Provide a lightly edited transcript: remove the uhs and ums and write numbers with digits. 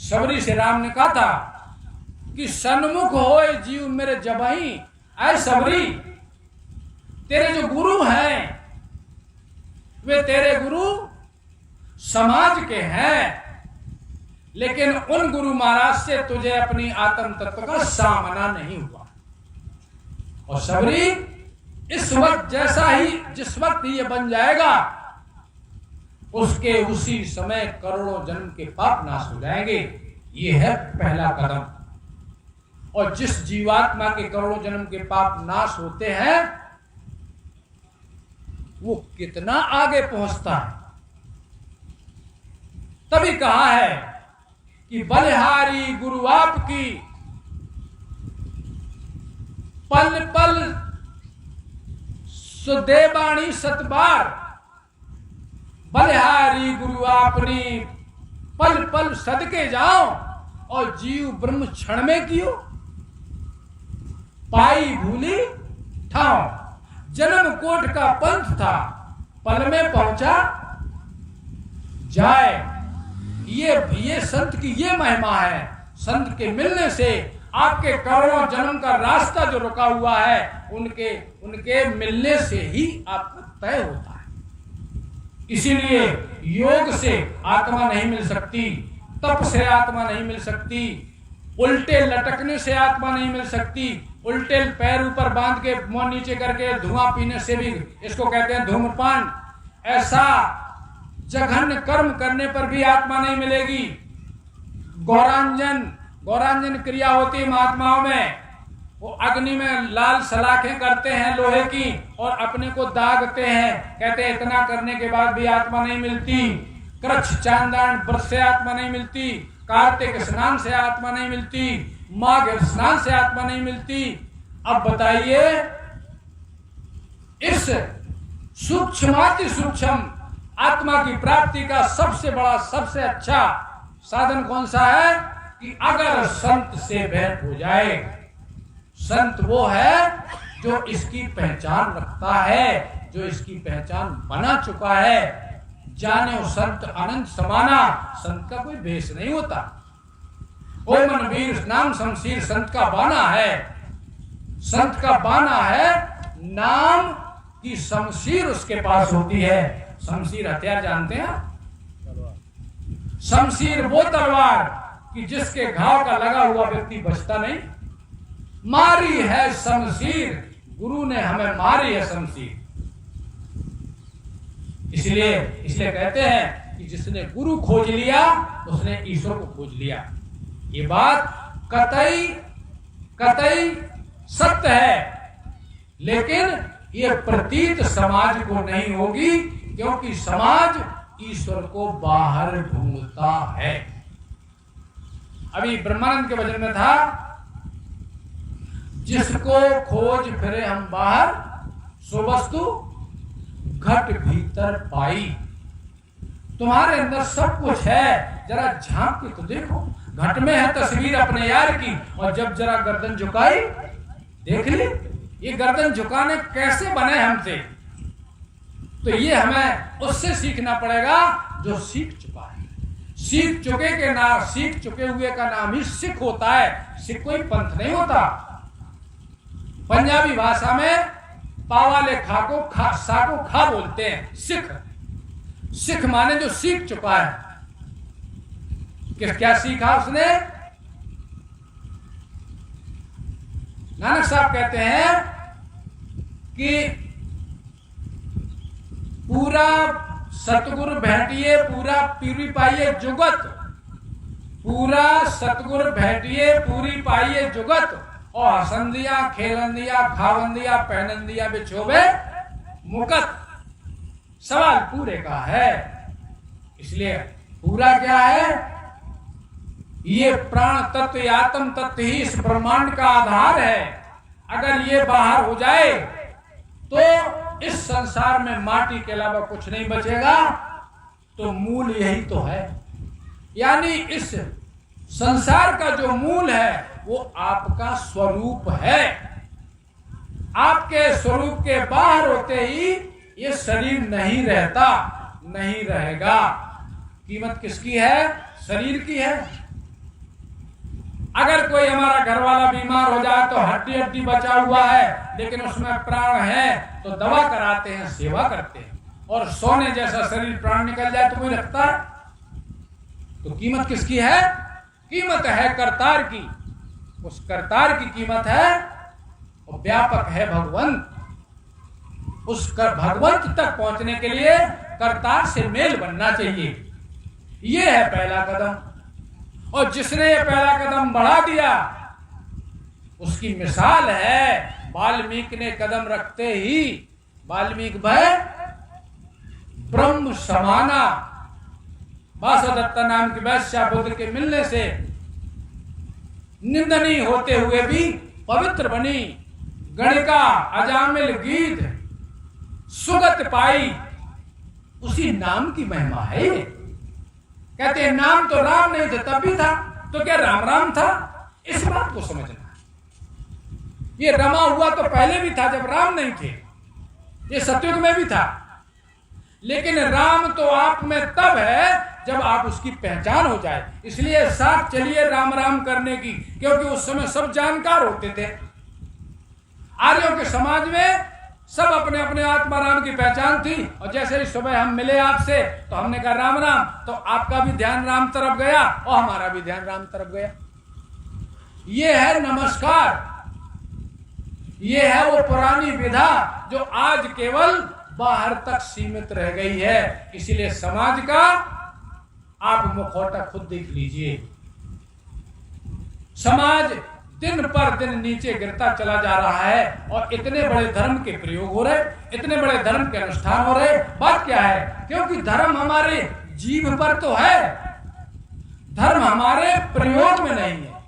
सबरी से राम ने कहा था कि सन्मुख होए जीव मेरे जबही। ऐ सबरी, तेरे जो गुरु हैं वे तेरे गुरु समाज के हैं, लेकिन उन गुरु महाराज से तुझे अपनी आत्म तत्व का सामना नहीं हुआ। और सबरी, इस वक्त जैसा ही जिस वक्त ये बन जाएगा उसके उसी समय करोड़ों जन्म के पाप नाश हो जाएंगे। ये है पहला कदम। और जिस जीवात्मा के करोड़ों जन्म के पाप नाश होते हैं वो कितना आगे पहुंचता है। तभी कहा है कि बलिहारी गुरु आपकी पल पल सुदेवाणी सतबार। बलिहारी गुरु आपनी पल पल सदके जाओ और जीव ब्रह्म क्षण में कियो। पाई भूली ठाओ, जन्म कोट का पंथ था पल में पहुंचा जाए। ये संत की ये महिमा है। संत के मिलने से आपके करोड़ों जन्म का रास्ता जो रुका हुआ है उनके मिलने से ही आपका तय होता है। इसीलिए योग से आत्मा नहीं मिल सकती, तप से आत्मा नहीं मिल सकती, उल्टे लटकने से आत्मा नहीं मिल सकती, उल्टे पैर ऊपर बांध के मुंह नीचे करके धुआं पीने से भी, इसको कहते हैं धूम्रपान, ऐसा जघन्य कर्म करने पर भी आत्मा नहीं मिलेगी। गौरांजन क्रिया होती है महात्माओं में। वो अग्नि में लाल सलाखें करते हैं लोहे की और अपने को दागते हैं, कहते हैं इतना करने के बाद भी आत्मा नहीं मिलती। कृच्छ चांदान व्रत से आत्मा नहीं मिलती, कार्तिक स्नान से आत्मा नहीं मिलती, माघ स्नान से आत्मा नहीं मिलती। अब बताइए, इस सूक्ष्माति सूक्ष्म आत्मा की प्राप्ति का सबसे बड़ा सबसे अच्छा साधन कौन सा है कि अगर संत से भेंट हो जाए। संत वो है जो इसकी पहचान रखता है, जो इसकी पहचान बना चुका है। जाने वो संत अनंत समाना, संत का कोई भेष नहीं होता। ओ मनवीर नाम शमशीर संत का बाना है। संत का बाना है, नाम की शमशीर उसके पास होती है। शमशीर हथियार जानते हैं? शमशीर वो तलवार कि जिसके घाव का लगा हुआ व्यक्ति बचता नहीं। मारी है शमशीर, गुरु ने हमें मारी है शमशीर। इसलिए कहते हैं कि जिसने गुरु खोज लिया उसने ईश्वर को खोज लिया। ये बात कतई सत्य है, लेकिन ये प्रतीत समाज को नहीं होगी, क्योंकि समाज ईश्वर को बाहर ढूंढता है। अभी ब्रह्मानंद के वचन में था, जिसको खोज फिरे हम बाहर, सो वस्तु घट भीतर पाई। तुम्हारे अंदर सब कुछ है, जरा झांक के तो देखो। घट में है तस्वीर अपने यार की, और जब जरा गर्दन झुकाई देख ली। ये गर्दन झुकाने कैसे बने हमसे? तो ये हमें उससे सीखना पड़ेगा जो सीख चुका है। सीख चुके हुए का नाम ही सिख होता है। सिख कोई पंथ नहीं होता। पंजाबी भाषा में पावाले खा को सा खा बोलते हैं। सिख माने जो सीख चुका है। क्या सीखा उसने? नानक साहब कहते हैं कि पूरा सतगुरु भेटिए पूरा पीरी पाइए जुगत। पूरा सतगुरु भेटिए पूरी पाइए जुगत। और हसंदिया खेलंदिया खावंदिया पहनंदिया बिछोबे मुकत। सवाल पूरे का है। इसलिए पूरा क्या है? ये प्राण तत्व आत्म तत्व ही इस ब्रह्मांड का आधार है। अगर ये बाहर हो जाए तो इस संसार में माटी के अलावा कुछ नहीं बचेगा। तो मूल यही तो है। यानी इस संसार का जो मूल है वो आपका स्वरूप है। आपके स्वरूप के बाहर होते ही ये शरीर नहीं रहता, नहीं रहेगा। कीमत किसकी है? शरीर की है। अगर कोई हमारा घर वाला बीमार हो जाए तो हड्डी हड्डी बचा हुआ है लेकिन उसमें प्राण है तो दवा कराते हैं, सेवा करते हैं। और सोने जैसा शरीर प्राण निकल जाए तो कोई रखता है? तो कीमत किसकी है? कीमत है करतार की। उस करतार की कीमत है, और व्यापक है भगवंत। उस भगवंत तक पहुंचने के लिए करतार से मेल बनना चाहिए। ये है पहला कदम। और जिसने ये पहला कदम बढ़ा दिया उसकी मिसाल है वाल्मीकि ने कदम रखते ही वाल्मीकि भय ब्रह्म समाना। वासुदत्ता नाम की वैश्या बुद्ध के मिलने से निंदनीय होते हुए भी पवित्र बनी। गणिका अजामिल गीत सुगत पाई। उसी नाम की महिमा है। कहते हैं नाम तो राम नहीं था तब भी था, तो क्या राम राम था? इस बात को समझना। ये रमा हुआ तो पहले भी था जब राम नहीं थे, ये सतयुग में भी था। लेकिन राम तो आप में तब है जब आप उसकी पहचान हो जाए। इसलिए साथ चलिए राम राम करने की, क्योंकि उस समय सब जानकार होते थे। आर्यों के समाज में सब अपने अपने आत्मा राम की पहचान थी। और जैसे ही सुबह हम मिले आपसे तो हमने कहा राम राम, तो आपका भी ध्यान राम तरफ गया और हमारा भी ध्यान राम तरफ गया। ये है नमस्कार। ये है वो पुरानी विधा जो आज केवल बाहर तक सीमित रह गई है। इसीलिए समाज का आप मुखौटा खुद देख लीजिए। समाज दिन पर दिन नीचे गिरता चला जा रहा है और इतने बड़े धर्म के प्रयोग हो रहे, इतने बड़े धर्म के अनुष्ठान हो रहे। बात क्या है? क्योंकि धर्म हमारे जीभ पर तो है, धर्म हमारे प्रयोग में नहीं है।